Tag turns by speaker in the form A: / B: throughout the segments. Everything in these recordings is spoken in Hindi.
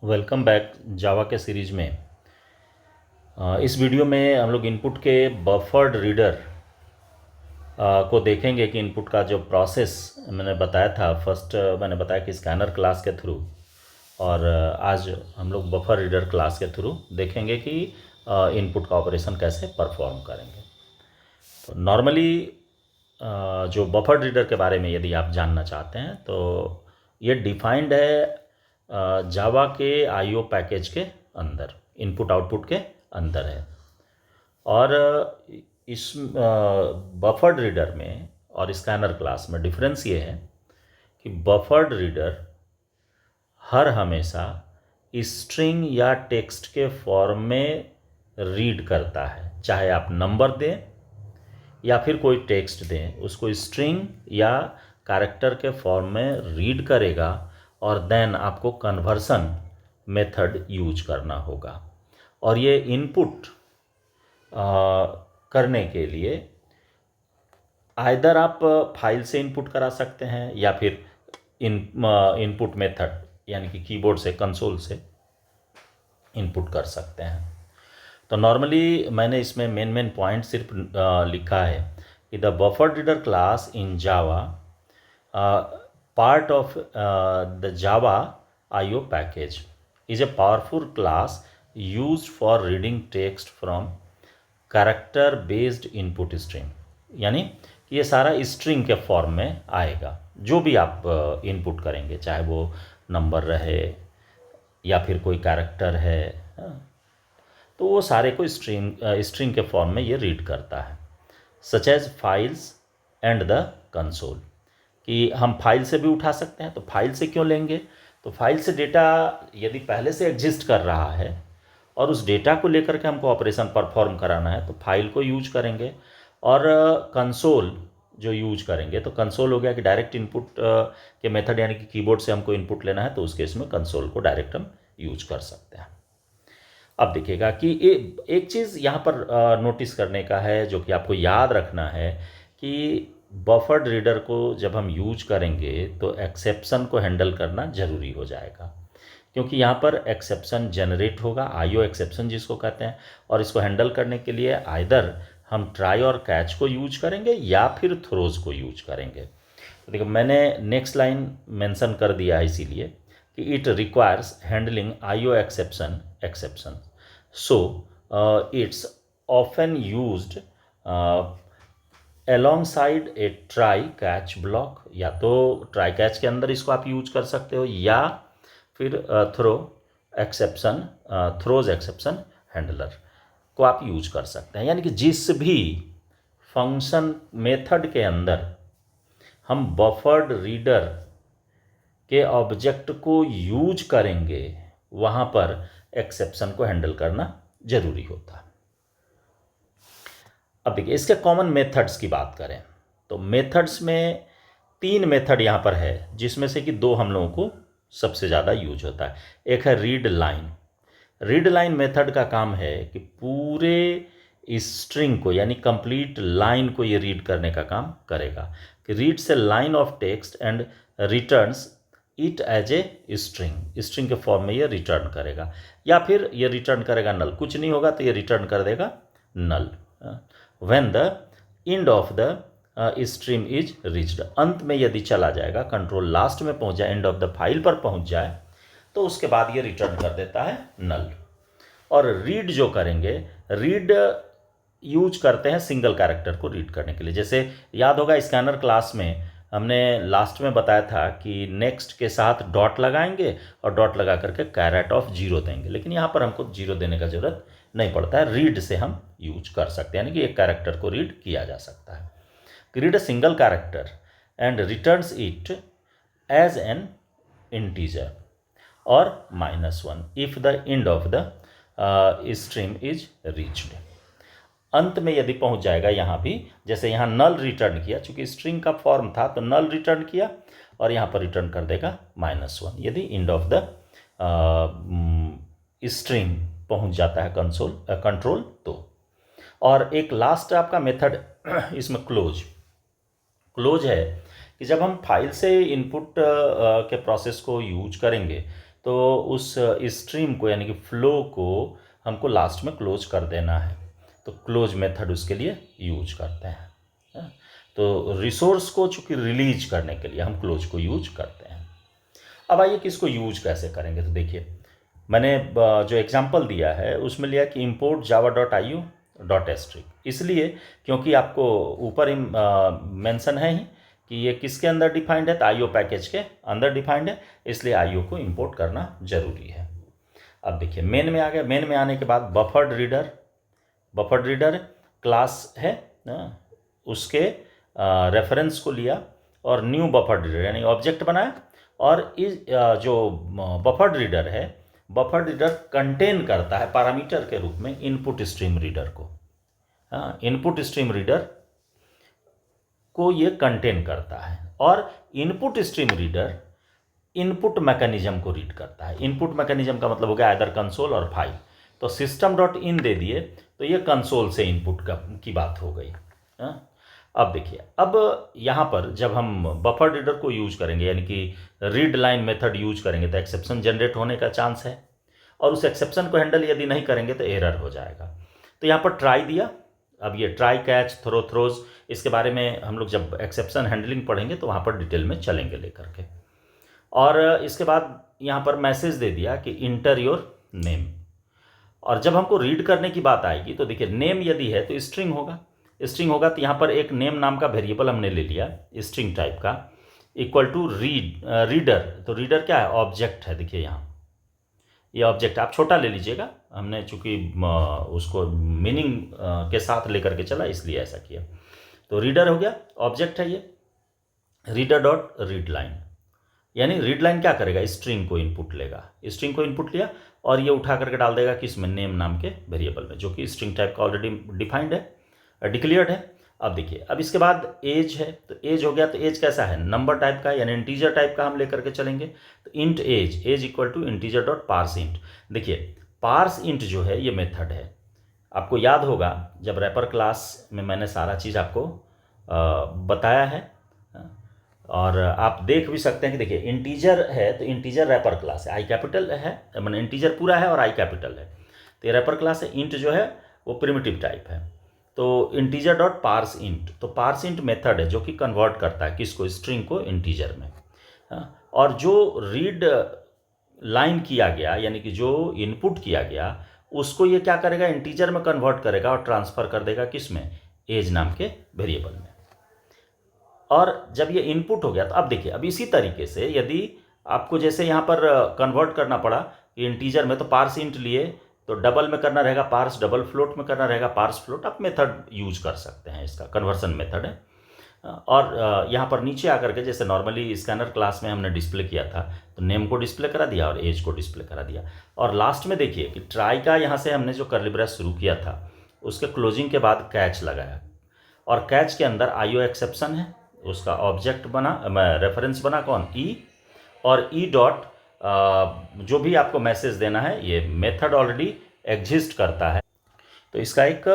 A: वेलकम बैक जावा के सीरीज में। इस वीडियो में हम लोग इनपुट के बफर्ड रीडर को देखेंगे कि इनपुट का जो प्रोसेस मैंने बताया था। फर्स्ट मैंने बताया कि स्कैनर क्लास के थ्रू, और आज हम लोग बफर रीडर क्लास के थ्रू देखेंगे कि इनपुट का ऑपरेशन कैसे परफॉर्म करेंगे। तो नॉर्मली जो बफर रीडर के बारे में यदि आप जानना चाहते हैं तो ये डिफाइंड है जावा के आईओ पैकेज के अंदर, इनपुट आउटपुट के अंदर है। और इस बफर्ड रीडर में और स्कैनर क्लास में डिफरेंस ये है कि बफर्ड रीडर हर हमेशा स्ट्रिंग या टेक्स्ट के फॉर्म में रीड करता है। चाहे आप नंबर दें या फिर कोई टेक्स्ट दें, उसको स्ट्रिंग या कैरेक्टर के फॉर्म में रीड करेगा और देन आपको कन्वर्सन मेथड यूज करना होगा। और ये इनपुट करने के लिए आइदर आप फाइल से इनपुट करा सकते हैं या फिर इनपुट मेथड यानी कि कीबोर्ड से, कंसोल से इनपुट कर सकते हैं। तो नॉर्मली मैंने इसमें मेन पॉइंट सिर्फ लिखा है कि the buffer reader class in Java part of the Java IO package is a powerful class used for reading text from character based input string। यानी कि ये सारा स्ट्रिंग के फॉर्म में आएगा। जो भी आप इनपुट करेंगे, चाहे वो नंबर रहे या फिर कोई कैरेक्टर है, तो वो सारे को स्ट्रिंग के फॉर्म में ये रीड करता है। Such as files and the console, कि हम फाइल से भी उठा सकते हैं। तो फाइल से क्यों लेंगे? तो फाइल से डेटा यदि पहले से एग्जिस्ट कर रहा है और उस डेटा को लेकर के हमको ऑपरेशन परफॉर्म कराना है तो फाइल को यूज करेंगे। और कंसोल जो यूज करेंगे, तो कंसोल हो गया कि डायरेक्ट इनपुट के मेथड, यानी कि कीबोर्ड से हमको इनपुट लेना है तो उस केस में कंसोल को डायरेक्ट हम यूज कर सकते हैं। अब देखिएगा कि एक चीज़ यहाँ पर नोटिस करने का है, जो कि आपको याद रखना है कि बफर्ड रीडर को जब हम यूज करेंगे तो एक्सेप्शन को हैंडल करना ज़रूरी हो जाएगा, क्योंकि यहाँ पर एक्सेप्शन जनरेट होगा, आईओ एक्सेप्शन जिसको कहते हैं। और इसको हैंडल करने के लिए आइदर हम ट्राई और कैच को यूज करेंगे या फिर थ्रोज को यूज करेंगे। तो देखो, मैंने नेक्स्ट लाइन मेंशन कर दिया है इसीलिए कि it requires handling IO exception, so it's often used alongside A try catch block. या तो ट्राई कैच के अंदर इसको आप यूज कर सकते हो या फिर थ्रोज एक्सेप्शन हैंडलर को आप यूज कर सकते हैं। यानी कि जिस भी फंक्शन मेथड के अंदर हम बफर्ड रीडर के ऑब्जेक्ट को यूज करेंगे, वहाँ पर एक्सेप्शन को हैंडल करना जरूरी होता है। अब देखिए, इसके कॉमन मेथड्स की बात करें तो मेथड्स में 3 मेथड यहाँ पर है, जिसमें से कि 2 हम लोगों को सबसे ज़्यादा यूज होता है। एक है read line. Read line method का काम है कि पूरे स्ट्रिंग को, यानी कंप्लीट लाइन को ये रीड करने का काम करेगा, कि reads a line of text and returns it as a string के फॉर्म में ये रिटर्न करेगा। या फिर ये रिटर्न करेगा नल, कुछ नहीं होगा तो ये रिटर्न कर देगा null. When the end of the stream is reached, अंत में यदि चला जाएगा, कंट्रोल लास्ट में पहुंच जाए, एंड ऑफ द फाइल पर पहुंच जाए, तो उसके बाद ये रिटर्न कर देता है नल। और रीड जो करेंगे, रीड यूज करते हैं सिंगल कैरेक्टर को रीड करने के लिए। जैसे याद होगा, स्कैनर क्लास में हमने लास्ट में बताया था कि नेक्स्ट के साथ डॉट लगाएंगे और डॉट लगा करके कैरेट ऑफ 0 देंगे, लेकिन यहाँ पर हमको 0 देने का जरूरत नहीं पड़ता है। रीड से हम यूज कर सकते हैं, यानी कि एक कैरेक्टर को रीड किया जा सकता है। Read a single character and returns it as an integer और -1 if the end of the stream is reached. अंत में यदि पहुंच जाएगा, यहाँ भी जैसे यहाँ नल रिटर्न किया, चूंकि स्ट्रिंग का फॉर्म था तो नल रिटर्न किया, और यहाँ पर रिटर्न कर देगा -1 यदि एंड ऑफ द स्ट्रिंग पहुंच जाता है कंट्रोल तो। और एक लास्ट आपका मेथड इसमें क्लोज है, कि जब हम फाइल से इनपुट के प्रोसेस को यूज करेंगे तो उस स्ट्रीम को यानी कि फ्लो को हमको लास्ट में क्लोज कर देना है, तो क्लोज मेथड उसके लिए यूज करते हैं। हाँ, तो रिसोर्स को चूँकि रिलीज करने के लिए हम क्लोज को यूज करते हैं। अब आइए कि इसको यूज कैसे करेंगे। तो देखिए मैंने जो एग्जांपल दिया है उसमें लिया कि import java.io.string, इसलिए क्योंकि आपको ऊपर ही मेंशन है ही कि ये किसके अंदर डिफाइंड है, तो आईओ पैकेज के अंदर डिफाइंड है, इसलिए आईओ को इंपोर्ट करना जरूरी है। अब देखिए मेन में आ गया। मेन में आने के बाद बफर्ड रीडर क्लास है उसके रेफरेंस को लिया और न्यू बफर्ड रीडर यानी ऑब्जेक्ट बनाया, और इस जो बफर्ड रीडर है, बफर्ड रीडर कंटेन करता है पैरामीटर के रूप में इनपुट स्ट्रीम रीडर को। हाँ, इनपुट स्ट्रीम रीडर को ये कंटेन करता है, और input stream reader input mechanism को रीड करता है। इनपुट मैकेनिज्म का मतलब हो गया आइदर कंसोल और फाइल। तो system.in दे दिए तो ये कंसोल से इनपुट की बात हो गई। हाँ, अब देखिए, अब यहाँ पर जब हम बफर रीडर को यूज करेंगे यानी कि रीड लाइन मेथड यूज करेंगे तो एक्सेप्शन जनरेट होने का चांस है, और उस एक्सेप्शन को हैंडल यदि नहीं करेंगे तो एरर हो जाएगा। तो यहाँ पर ट्राई दिया। अब ये ट्राई, कैच, थ्रोज, इसके बारे में हम लोग जब एक्सेप्शन हैंडलिंग पढ़ेंगे तो वहाँ पर डिटेल में चलेंगे लेकर के। और इसके बाद यहाँ पर मैसेज दे दिया कि इंटर योर नेम, और जब हमको रीड करने की बात आएगी तो देखिए नेम यदि है तो स्ट्रिंग होगा। स्ट्रिंग होगा तो यहाँ पर एक नेम नाम का वेरिएबल हमने ले लिया स्ट्रिंग टाइप का, इक्वल टू रीडर। तो रीडर क्या है, ऑब्जेक्ट है। देखिए यहाँ ये ऑब्जेक्ट आप छोटा ले लीजिएगा, हमने चूंकि उसको मीनिंग के साथ लेकर के चला इसलिए ऐसा किया। तो रीडर हो गया, ऑब्जेक्ट है ये, रीडर डॉट रीड लाइन, यानी रीड लाइन क्या करेगा, स्ट्रिंग को इनपुट लेगा। स्ट्रिंग को इनपुट लिया और ये उठा करके डाल देगा किसमें, नेम नाम के वेरिएबल में, जो कि स्ट्रिंग टाइप का ऑलरेडी डिफाइंड है, डिक्लेयर्ड है। अब देखिए, अब इसके बाद एज है, तो एज हो गया। तो एज कैसा है, नंबर टाइप का यानी इंटीजर टाइप का हम लेकर के चलेंगे। तो int as equal to integer dot parse int. देखिए पार्स इंट जो है ये मेथड है, आपको याद होगा जब रैपर क्लास में मैंने सारा चीज़ आपको बताया है, और आप देख भी सकते हैं कि देखिए इंटीजर है तो इंटीजर रैपर क्लास है, आई कैपिटल है, मैंने इंटीजर पूरा है और आई कैपिटल है। तो ये रैपर क्लास है। इंट जो है वो प्रिमिटिव टाइप है। तो इंटीजर डॉट पार्स इंट, तो पार्स इंट मेथड है जो कि कन्वर्ट करता है किसको, स्ट्रिंग को इंटीजर में। और जो रीड लाइन किया गया यानी कि जो इनपुट किया गया उसको ये क्या करेगा, इंटीजर में कन्वर्ट करेगा और ट्रांसफ़र कर देगा किस में, एज नाम के वेरिएबल में। और जब ये इनपुट हो गया तो अब देखिए, अब इसी तरीके से यदि आपको जैसे यहाँ पर कन्वर्ट करना पड़ा कि इंटीजर में, तो पार्स इंट लिए तो डबल में करना रहेगा, पार्स डबल फ्लोट में करना रहेगा, पार्स फ्लोट, आप मेथड यूज कर सकते हैं, इसका कन्वर्सन मेथड है। और यहाँ पर नीचे आकर के जैसे नॉर्मली स्कैनर क्लास में हमने डिस्प्ले किया था, तो नेम को डिस्प्ले करा दिया और एज को डिस्प्ले करा दिया। और लास्ट में देखिए कि ट्राई का यहाँ से हमने जो कर्ली ब्रेस शुरू किया था उसके क्लोजिंग के बाद कैच लगाया, और कैच के अंदर आईओ एक्सेप्शन है, उसका ऑब्जेक्ट बना, रेफरेंस बना कौन, ई, और ई डॉट जो भी आपको मैसेज देना है ये मेथड ऑलरेडी एग्जिस्ट करता है। तो इसका एक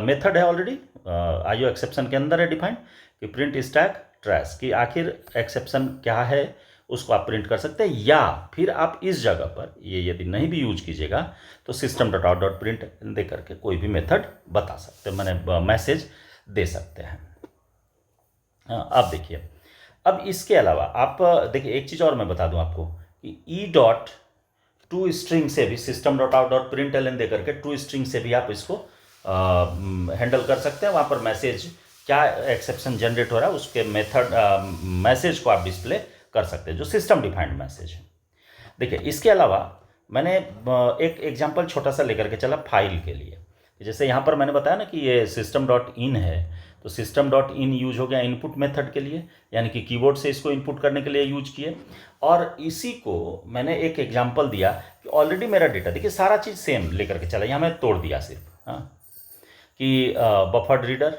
A: मेथड है ऑलरेडी आईओ एक्सेप्शन के अंदर है डिफाइंड कि प्रिंट स्टैक ट्रैश, कि आखिर एक्सेप्शन क्या है उसको आप प्रिंट कर सकते हैं। या फिर आप इस जगह पर ये यदि नहीं भी यूज कीजिएगा तो system dot out dot print दे करके कोई भी मेथड बता सकते हैं, मैंने मैसेज दे सकते हैं। अब देखिए, अब इसके अलावा आप देखिए एक चीज़ और मैं बता दूं आपको कि ई डॉट टू स्ट्रिंग से भी system dot out dot print L N दे करके टू स्ट्रिंग से भी आप इसको हैंडल कर सकते हैं। वहाँ पर मैसेज क्या एक्सेप्शन जनरेट हो रहा है उसके मेथड मैसेज को आप डिस्प्ले कर सकते हैं, जो सिस्टम डिफाइंड मैसेज है। देखिए इसके अलावा मैंने एक एग्जांपल छोटा सा लेकर के चला फाइल के लिए। जैसे यहाँ पर मैंने बताया ना कि ये system डॉट इन है, तो system डॉट इन यूज हो गया इनपुट मेथड के लिए, यानी कि कीबोर्ड से इसको इनपुट करने के लिए यूज किए। और इसी को मैंने एक एग्जांपल दिया कि ऑलरेडी मेरा डेटा, देखिए सारा चीज़ सेम लेकर के चला, यहाँ मैं तोड़ दिया सिर्फ, हाँ, कि बफर्ड रीडर,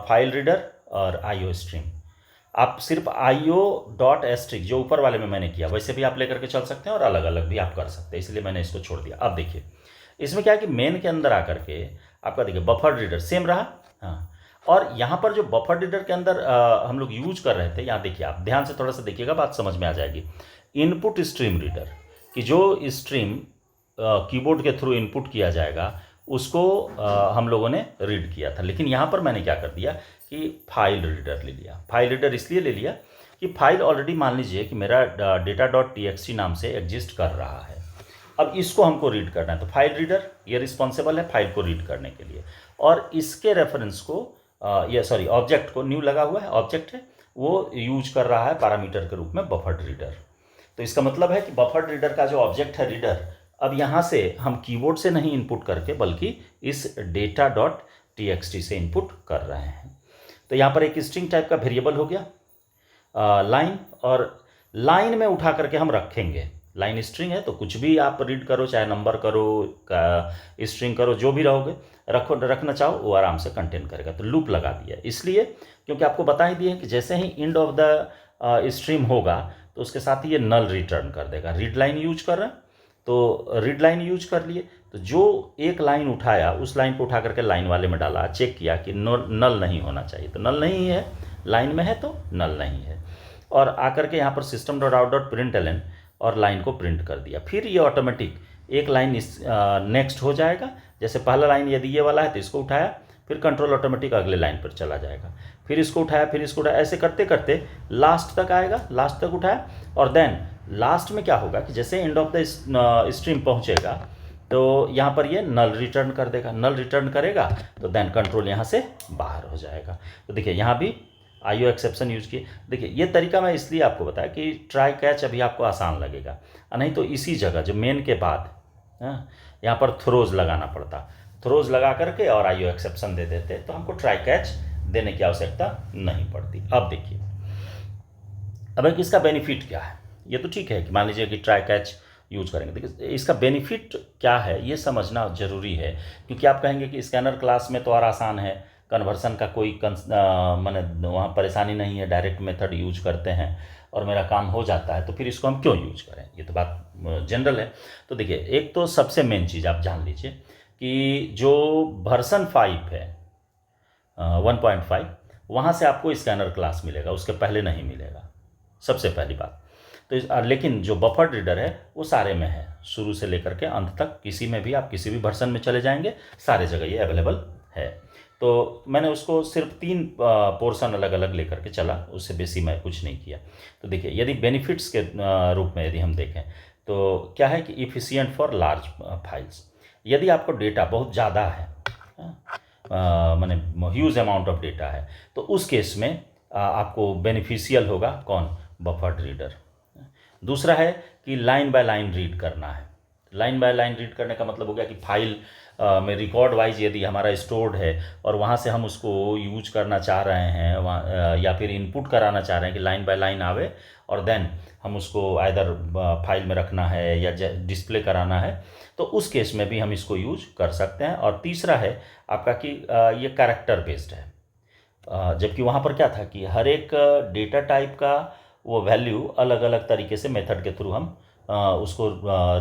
A: फाइल रीडर और आईओ स्ट्रीम। आप सिर्फ आईओ डॉट एस्ट्रिक जो ऊपर वाले में मैंने किया वैसे भी आप लेकर के चल सकते हैं और अलग अलग भी आप कर सकते हैं, इसलिए मैंने इसको छोड़ दिया। अब देखिए इसमें क्या है कि मेन के अंदर आकर के आपका देखिए बफर रीडर सेम रहा, हाँ, और यहाँ पर जो बफर रीडर के अंदर हम लोग यूज कर रहे थे, यहाँ देखिए आप ध्यान से थोड़ा सा देखिएगा, बात समझ में आ जाएगी। इनपुट स्ट्रीम रीडर, कि जो स्ट्रीम कीबोर्ड के थ्रू इनपुट किया जाएगा उसको हम लोगों ने रीड किया था। लेकिन यहाँ पर मैंने क्या कर दिया कि फाइल रीडर ले लिया। फाइल रीडर इसलिए ले लिया कि फाइल ऑलरेडी मान लीजिए कि मेरा data.txt नाम से एग्जिस्ट कर रहा है, अब इसको हमको रीड करना है, तो फाइल रीडर ये रिस्पॉन्सिबल है फाइल को रीड करने के लिए। और इसके रेफरेंस को ऑब्जेक्ट को, न्यू लगा हुआ है ऑब्जेक्ट है, वो यूज कर रहा है पैरामीटर के रूप में बफर्ड रीडर। तो इसका मतलब है कि बफर्ड रीडर का जो ऑब्जेक्ट है रीडर, अब यहाँ से हम कीबोर्ड से नहीं इनपुट करके बल्कि इस data.txt से इनपुट कर रहे हैं। तो यहाँ पर एक स्ट्रिंग टाइप का वेरिएबल हो गया लाइन, और लाइन में उठा करके हम रखेंगे। लाइन स्ट्रिंग है तो कुछ भी आप रीड करो, चाहे नंबर करो, स्ट्रिंग करो, जो भी रखना चाहो वो आराम से कंटेन करेगा। तो लूप लगा दिया इसलिए क्योंकि आपको बता ही दिया कि जैसे ही एंड ऑफ द स्ट्रीम होगा तो उसके साथ ही ये नल रिटर्न कर देगा। रीड लाइन यूज कर रहे हैं तो रीड लाइन यूज कर लिए, तो जो एक लाइन उठाया उस लाइन को उठा करके लाइन वाले में डाला, चेक किया कि नल नहीं होना चाहिए, तो नल नहीं है, लाइन में है तो नल नहीं है, और आकर के यहाँ पर system.out.println और लाइन को प्रिंट कर दिया। फिर ये ऑटोमेटिक एक लाइन नेक्स्ट हो जाएगा। जैसे पहला लाइन यदि ये वाला है तो इसको उठाया, फिर कंट्रोल ऑटोमेटिक अगले लाइन पर चला जाएगा, फिर इसको उठाया, फिर इसको उठाया, ऐसे करते करते लास्ट तक आएगा, लास्ट तक उठाया, और देन लास्ट में क्या होगा कि जैसे एंड ऑफ द स्ट्रीम पहुंचेगा तो यहाँ पर ये नल रिटर्न कर देगा। नल रिटर्न करेगा तो देन कंट्रोल यहाँ से बाहर हो जाएगा। तो देखिए यहाँ भी IO एक्सेप्शन यूज किए। देखिए ये तरीका मैं इसलिए आपको बताया कि ट्राई कैच अभी आपको आसान लगेगा, नहीं तो इसी जगह जो मेन के बाद यहाँ पर थ्रोज लगाना पड़ता, थ्रोज लगा करके और IO एक्सेप्शन दे देते, तो हमको ट्राई कैच देने की आवश्यकता नहीं पड़ती। अब देखिए अब एक इसका बेनिफिट क्या है। ये तो ठीक है कि मान लीजिए कि ट्राई कैच यूज करेंगे, देखिए इसका बेनिफिट क्या है ये समझना जरूरी है, क्योंकि आप कहेंगे कि स्कैनर क्लास में तो और आसान है, कन्वर्सन का कोई माने वहाँ परेशानी नहीं है, डायरेक्ट मेथड यूज करते हैं और मेरा काम हो जाता है, तो फिर इसको हम क्यों यूज करें। ये तो बात जनरल है। तो देखिए एक तो सबसे मेन चीज़ आप जान लीजिए कि जो वर्जन 5 है 1.5, वहाँ से आपको स्कैनर क्लास मिलेगा, उसके पहले नहीं मिलेगा, सबसे पहली बात। तो लेकिन जो बफर्ड रीडर है वो सारे में है, शुरू से लेकर के अंत तक, किसी में भी आप किसी भी वर्जन में चले जाएंगे सारे जगह ये अवेलेबल है। तो मैंने उसको सिर्फ 3 पोर्शन अलग अलग लेकर के चला, उससे बेसी मैं कुछ नहीं किया। तो देखिए यदि बेनिफिट्स के रूप में यदि हम देखें तो क्या है कि इफ़िशिएंट फॉर लार्ज फाइल्स, यदि आपको डेटा बहुत ज़्यादा है, माने ह्यूज अमाउंट ऑफ डेटा है, तो उस केस में आपको बेनिफिशियल होगा कौन, बफर्ड रीडर। दूसरा है कि लाइन बाय लाइन रीड करना है। लाइन बाय लाइन रीड करने का मतलब हो गया कि फाइल में रिकॉर्ड वाइज यदि हमारा स्टोर्ड है और वहाँ से हम उसको यूज करना चाह रहे हैं, वहाँ या फिर इनपुट कराना चाह रहे हैं कि लाइन बाय लाइन आवे, और देन हम उसको आइदर फाइल में रखना है या डिस्प्ले कराना है, तो उस केस में भी हम इसको यूज कर सकते हैं। और तीसरा है आपका कि ये कैरेक्टर बेस्ड है, जबकि वहाँ पर क्या था कि हर एक डेटा टाइप का वो वैल्यू अलग अलग तरीके से मेथड के थ्रू हम उसको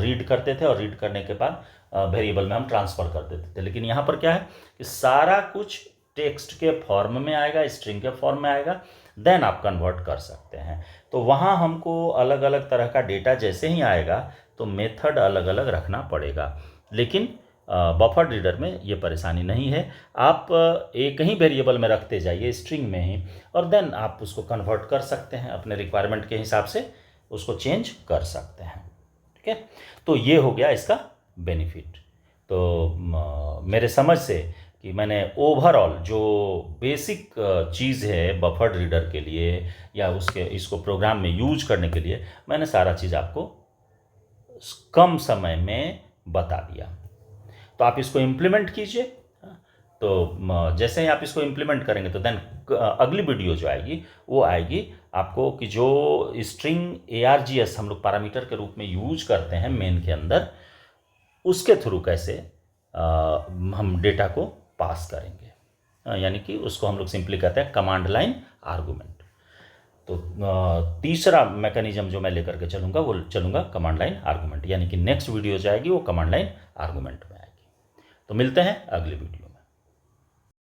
A: रीड करते थे, और रीड करने के बाद वेरिएबल में हम ट्रांसफ़र कर देते थे। लेकिन यहाँ पर क्या है कि सारा कुछ टेक्स्ट के फॉर्म में आएगा, स्ट्रिंग के फॉर्म में आएगा, देन आप कन्वर्ट कर सकते हैं। तो वहाँ हमको अलग अलग तरह का डेटा जैसे ही आएगा तो मेथड अलग अलग रखना पड़ेगा। लेकिन बफर्ड रीडर में ये परेशानी नहीं है, आप एक ही वेरिएबल में रखते जाइए स्ट्रिंग में ही, और देन आप उसको कन्वर्ट कर सकते हैं, अपने रिक्वायरमेंट के हिसाब से उसको चेंज कर सकते हैं। ठीक है, तो ये हो गया इसका बेनिफिट। तो मेरे समझ से कि मैंने ओवरऑल जो बेसिक चीज़ है बफर्ड रीडर के लिए या इसको प्रोग्राम में यूज करने के लिए, मैंने सारा चीज़ आपको कम समय में बता दिया। तो आप इसको इम्प्लीमेंट कीजिए। तो जैसे ही आप इसको इम्प्लीमेंट करेंगे तो देन अगली वीडियो जो आएगी वो आएगी आपको कि जो स्ट्रिंग ARGS हम लोग पैरामीटर के रूप में यूज करते हैं मेन के अंदर, उसके थ्रू कैसे हम डेटा को पास करेंगे, यानी कि उसको हम लोग सिंपली कहते हैं कमांड लाइन आर्गूमेंट। तो तीसरा मैकेनिज्म जो मैं लेकर के चलूँगा वो चलूँगा कमांड लाइन आर्गूमेंट, यानी कि नेक्स्ट वीडियो जाएगी वो कमांड लाइन आर्गूमेंट में आएगी। तो मिलते हैं अगली वीडियो।